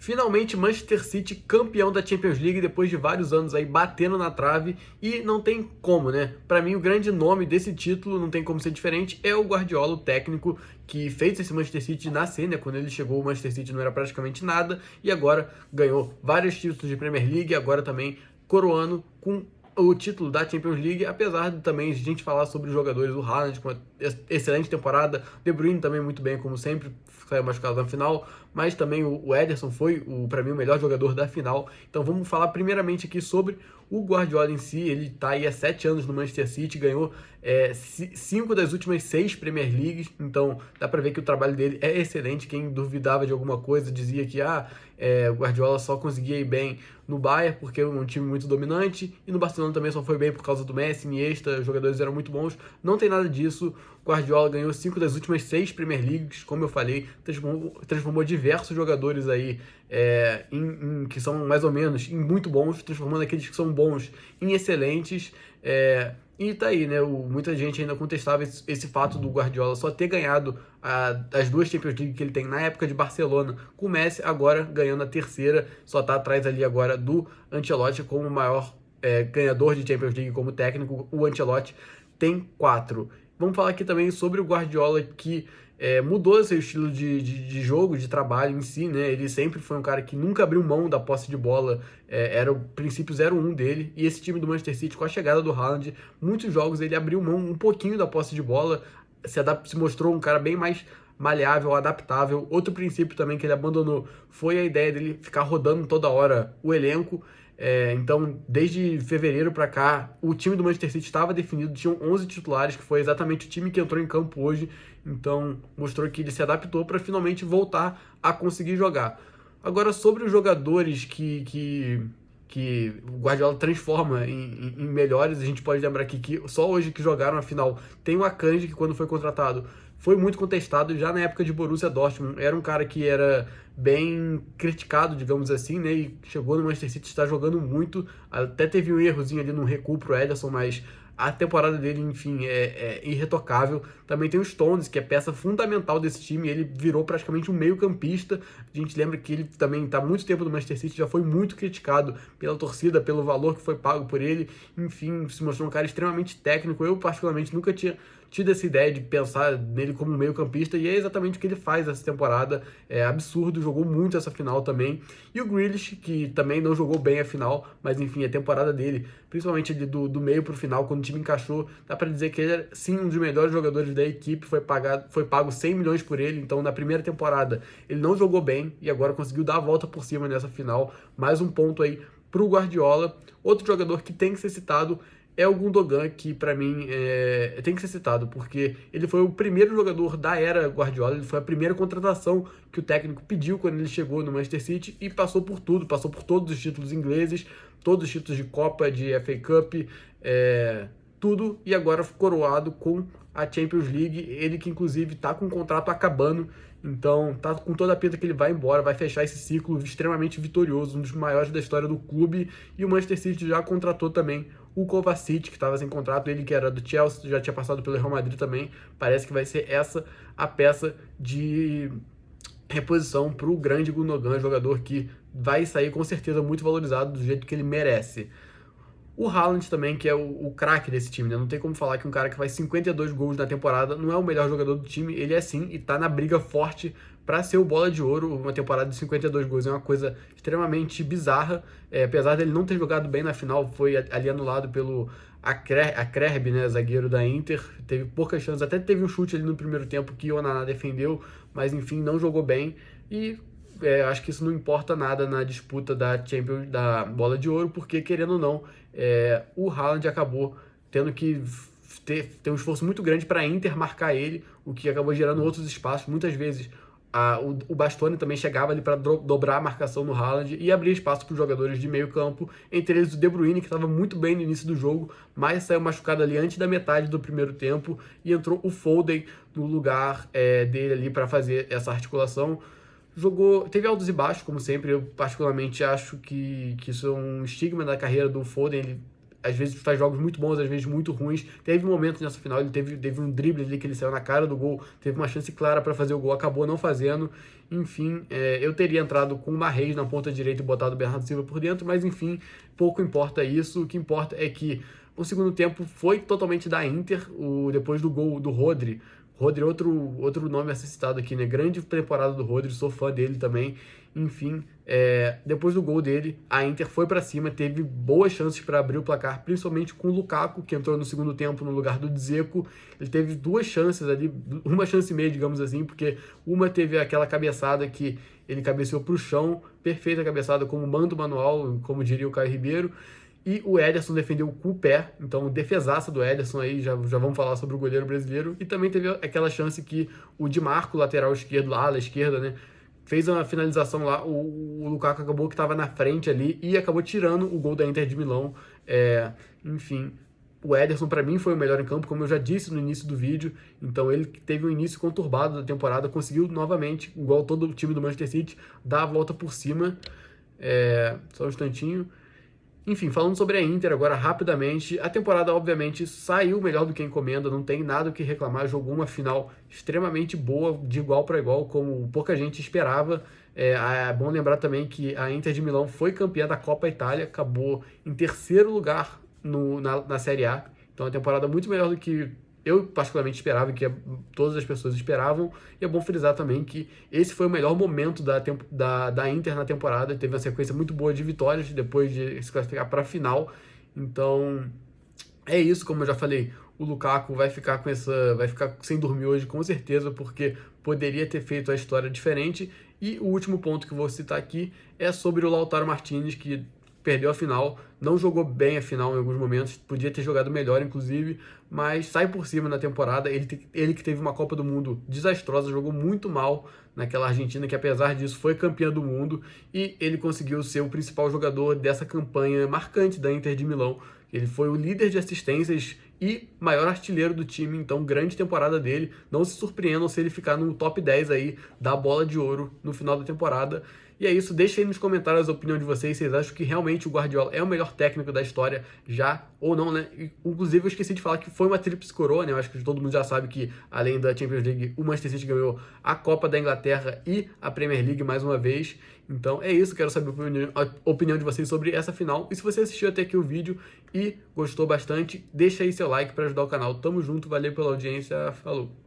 Finalmente, Manchester City campeão da Champions League depois de vários anos aí batendo na trave e não tem como, né? Para mim, o grande nome desse título, não tem como ser diferente, é o Guardiola, o técnico que fez esse Manchester City nascer, né? Quando ele chegou, o Manchester City não era praticamente nada e agora ganhou vários títulos de Premier League, agora também coroando com o título da Champions League, apesar de também a gente falar sobre os jogadores, o Haaland com uma excelente temporada, De Bruyne também muito bem, como sempre, saiu machucado na final, mas também o Ederson foi, para mim, o melhor jogador da final. Então vamos falar primeiramente aqui sobre o Guardiola em si. Ele está aí há 7 anos no Manchester City, ganhou 5 das últimas 6 Premier Leagues, então dá para ver que o trabalho dele é excelente. Quem duvidava de alguma coisa dizia que o Guardiola só conseguia ir bem no Bayern porque é um time muito dominante, e no Barcelona também só foi bem por causa do Messi, Iniesta, os jogadores eram muito bons. Não tem nada disso. Guardiola ganhou 5 das últimas 6 Premier Leagues, como eu falei, transformou diversos jogadores aí que são mais ou menos em muito bons, transformando aqueles que são bons em excelentes. E tá aí, né? Muita gente ainda contestava esse fato do Guardiola só ter ganhado as 2 Champions League que ele tem na época de Barcelona com o Messi, agora ganhando a terceira, só tá atrás ali agora do Ancelotti como o maior ganhador de Champions League como técnico. O Ancelotti tem 4. Vamos falar aqui também sobre o Guardiola, que mudou seu estilo de jogo, de trabalho em si, né? Ele sempre foi um cara que nunca abriu mão da posse de bola, era o princípio 0-1 dele, e esse time do Manchester City, com a chegada do Haaland, muitos jogos ele abriu mão um pouquinho da posse de bola, se mostrou um cara bem mais maleável, adaptável. Outro princípio também que ele abandonou foi a ideia dele ficar rodando toda hora o elenco. Então, desde fevereiro para cá, o time do Manchester City estava definido, tinham 11 titulares, que foi exatamente o time que entrou em campo hoje. Então, mostrou que ele se adaptou para finalmente voltar a conseguir jogar. Agora, sobre os jogadores que o Guardiola transforma em melhores, a gente pode lembrar aqui que só hoje que jogaram a final tem o Akanji, que quando foi contratado foi muito contestado já na época de Borussia Dortmund. Era um cara que era bem criticado, digamos assim, né? E chegou no Manchester City, está jogando muito. Até teve um errozinho ali no recuo pro Ederson, mas a temporada dele, enfim, é irretocável. Também tem o Stones, que é peça fundamental desse time. Ele virou praticamente um meio-campista. A gente lembra que ele também está há muito tempo no Manchester City, já foi muito criticado pela torcida, pelo valor que foi pago por ele. Enfim, se mostrou um cara extremamente técnico. Eu, particularmente, nunca tinha tido essa ideia de pensar nele como um meio-campista, e é exatamente o que ele faz essa temporada. É absurdo, jogou muito essa final também. E o Grealish, que também não jogou bem a final, mas enfim, a temporada dele, principalmente ali do meio pro final, quando o time encaixou, dá pra dizer que ele é sim um dos melhores jogadores da equipe. Foi pago 100 milhões por ele, então na primeira temporada ele não jogou bem e agora conseguiu dar a volta por cima nessa final. Mais um ponto aí pro Guardiola. Outro jogador que tem que ser citado é o Gundogan, que para mim tem que ser citado, porque ele foi o primeiro jogador da era Guardiola, ele foi a primeira contratação que o técnico pediu quando ele chegou no Manchester City e passou por tudo, passou por todos os títulos ingleses, todos os títulos de Copa, de FA Cup, tudo, e agora coroado com a Champions League. Ele que inclusive está com o contrato acabando, então tá com toda a pinta que ele vai embora, vai fechar esse ciclo extremamente vitorioso, um dos maiores da história do clube. E o Manchester City já contratou também o Kovacic, que estava sem contrato, ele que era do Chelsea, já tinha passado pelo Real Madrid também. Parece que vai ser essa a peça de reposição para o grande Gundogan, jogador que vai sair com certeza muito valorizado do jeito que ele merece. O Haaland também, que é o craque desse time, né? Não tem como falar que um cara que faz 52 gols na temporada não é o melhor jogador do time. Ele é sim, e tá na briga forte para ser o Bola de Ouro. Uma temporada de 52 gols é uma coisa extremamente bizarra. Apesar dele não ter jogado bem na final, foi ali anulado pelo Acerbi, né, zagueiro da Inter. Teve poucas chances, até teve um chute ali no primeiro tempo que o Onana defendeu, mas enfim, não jogou bem. E acho que isso não importa nada na disputa da Champions, da Bola de Ouro, porque, querendo ou não, o Haaland acabou tendo que ter um esforço muito grande para a Inter marcar ele, o que acabou gerando outros espaços. Muitas vezes o Bastoni também chegava ali para dobrar a marcação no Haaland e abrir espaço para os jogadores de meio campo, entre eles o De Bruyne, que estava muito bem no início do jogo, mas saiu machucado ali antes da metade do primeiro tempo, e entrou o Foden no lugar dele ali para fazer essa articulação. Teve altos e baixos, como sempre. Eu particularmente acho que isso é um estigma da carreira do Foden. Ele às vezes faz jogos muito bons, às vezes muito ruins. Teve momentos nessa final, ele teve um drible ali que ele saiu na cara do gol, teve uma chance clara para fazer o gol, acabou não fazendo. Enfim, eu teria entrado com o Mahrez na ponta direita e botado o Bernardo Silva por dentro, mas enfim, pouco importa isso. O que importa é que o segundo tempo foi totalmente da Inter, depois do gol do Rodri. Rodri é outro nome a ser citado aqui, né? Grande temporada do Rodri, sou fã dele também. Enfim, depois do gol dele, a Inter foi para cima, teve boas chances para abrir o placar, principalmente com o Lukaku, que entrou no segundo tempo no lugar do Dzeko. Ele teve duas chances ali, uma chance e meia, digamos assim, porque uma teve aquela cabeçada que ele cabeceou para o chão, perfeita cabeçada, como manda o manual, como diria o Caio Ribeiro. E o Ederson defendeu com o pé, então defesaça do Ederson aí, já vamos falar sobre o goleiro brasileiro. E também teve aquela chance que o Di Marco, lateral esquerdo, lá ala esquerda, né, fez uma finalização lá, o Lukaku acabou que estava na frente ali e acabou tirando o gol da Inter de Milão. Enfim, o Ederson para mim foi o melhor em campo, como eu já disse no início do vídeo. Então ele teve um início conturbado da temporada, conseguiu novamente, igual todo o time do Manchester City, dar a volta por cima. Só um instantinho. Enfim, falando sobre a Inter agora rapidamente, a temporada obviamente saiu melhor do que a encomenda, não tem nada o que reclamar, jogou uma final extremamente boa, de igual para igual, como pouca gente esperava. É bom lembrar também que a Inter de Milão foi campeã da Copa Itália, acabou em terceiro lugar na Série A, então é uma temporada muito melhor do que eu particularmente esperava, que todas as pessoas esperavam. E é bom frisar também que esse foi o melhor momento da Inter na temporada. Teve uma sequência muito boa de vitórias depois de se classificar para a final. Então é isso, como eu já falei, o Lukaku vai ficar sem dormir hoje com certeza, porque poderia ter feito a história diferente. E o último ponto que eu vou citar aqui é sobre o Lautaro Martinez, que perdeu a final, não jogou bem a final em alguns momentos, podia ter jogado melhor, inclusive, mas sai por cima na temporada. Ele que teve uma Copa do Mundo desastrosa, jogou muito mal naquela Argentina, que apesar disso foi campeã do mundo, e ele conseguiu ser o principal jogador dessa campanha marcante da Inter de Milão. Ele foi o líder de assistências e maior artilheiro do time, então grande temporada dele. Não se surpreendam se ele ficar no top 10 aí da bola de ouro no final da temporada. E é isso, deixa aí nos comentários a opinião de vocês. Vocês acham que realmente o Guardiola é o melhor técnico da história já ou não, né? Inclusive eu esqueci de falar que foi uma tríplice coroa, né? Eu acho que todo mundo já sabe que além da Champions League, o Manchester City ganhou a Copa da Inglaterra e a Premier League mais uma vez. Então é isso, quero saber a opinião de vocês sobre essa final. E se você assistiu até aqui o vídeo e gostou bastante, deixa aí seu like para ajudar o canal. Tamo junto, valeu pela audiência, falou!